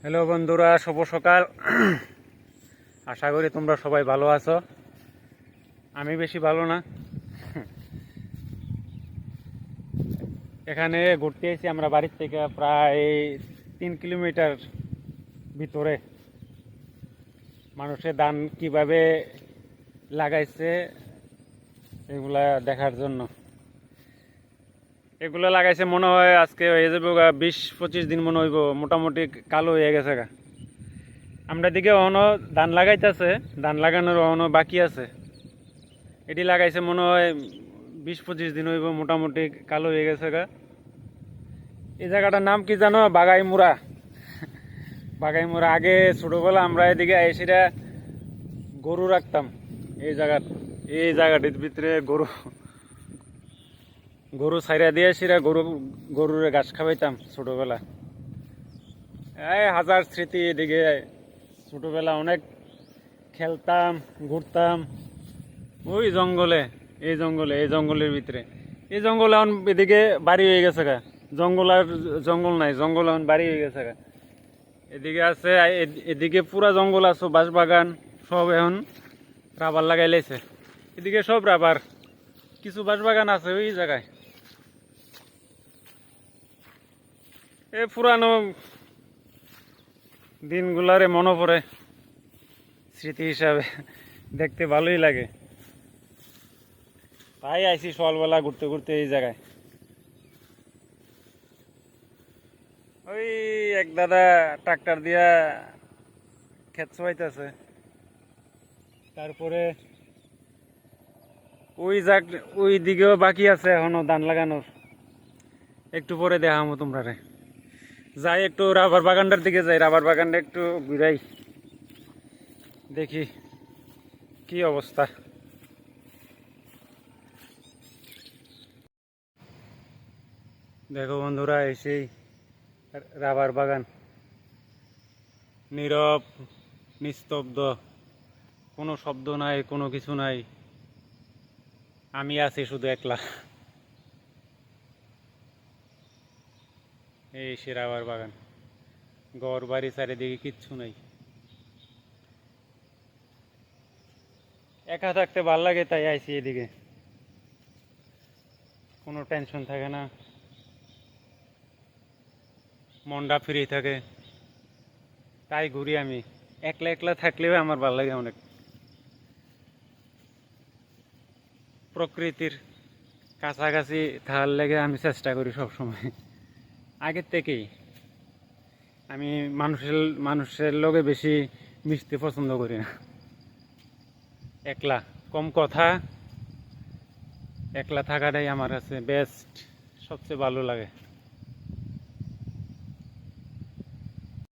Hello বন্ধুরা, শুভ সকাল। আশা করি তোমরা সবাই ভালো আছো। আমি বেশি ভালো না। এখানে ঘুরতে এসেছি আমরা বাড়ির থেকে প্রায় 3 কিলোমিটার ভিতরে। মানুষের ধান কিভাবে লাগাইছে এগুলা দেখার জন্য। এগুলো লাগাইছে মনে হয় আজকে হয়ে যাবে 20-25 দিন মনে হইব, মোটামুটি কালো হয়ে গেছে গা। আমরা দিকে অহনো ধান লাগাইতেছে, ধান লাগানোর অহনো বাকি আছে। এটি লাগাইছে মনে হয় 20-25 দিন হইব, মোটামুটি কালো হয়ে গেছে গা। এই জায়গাটার নাম কি জানো? বাগাইমুড়া। বাগাইমুড়া। আগে ছোটবেলা আমরা এদিকে এসে গরু রাখতাম। এই জায়গাটির ভিতরে গরু ছাইরা দিয়ে সেরা গরুর ঘাস খাওয়াইতাম ছোটবেলা। হাজার স্মৃতি। এদিকে ছোটবেলা অনেক খেলতাম, ঘুরতাম ওই জঙ্গলে, এই জঙ্গলের ভিতরে। এই জঙ্গল এখন এদিকে বাড়ি হয়ে গেছে গা। জঙ্গল নাই, জঙ্গল এখন বাড়ি হয়ে গেছে গা। এদিকে আছে, এদিকে পুরা জঙ্গল আছে, বাঁশবাগান সব এখন রাবার লাগাই লাইছে। এদিকে সব রাবার, কিছু বাঁশবাগান আছে ওই জায়গায়। এই পুরানো দিনগুলারে মনে পড়ে, স্মৃতি হিসাবে দেখতে ভালোই লাগে। তাই আইছি সকালবেলা ঘুরতে ঘুরতে এই জায়গায়। ওই এক দাদা ট্রাক্টর দিয়া ক্ষেত চোয়াইতেছে। তারপরে ওই দিকেও বাকি আছে এখনো ধান লাগানোর। একটু পরে দেখাবো তোমরা রে। যাই একটু রাবার বাগানটার দিকে যাই, রাবার বাগানটা একটু ঘুরাই, দেখি কি অবস্থা। দেখো বন্ধুরা, এসেই রাবার বাগান, নীরব, নিস্তব্ধ, কোনো শব্দ নাই, কোনো কিছু নাই। আমি আছি শুধু একলা। এই সে রাবার বাগান, ঘর বাড়ি চারিদিকে কিচ্ছু নাই। একা থাকতে ভাল লাগে, তাই আইছি এদিকে। কোনো টেনশন থাকে না, মনটা ফ্রি থাকে, তাই ঘুরি আমি। একলা একলা থাকলেও আমার ভাল লাগে অনেক। প্রকৃতির কাছাকাছি থাকার লেগে আমি চেষ্টা করি সবসময়, আগের থেকেই। আমি মানুষের লগে বেশি মিশতে পছন্দ করি না। একলা, কম কথা, একলা থাকাটাই আমার কাছে বেস্ট, সবচেয়ে ভালো লাগে।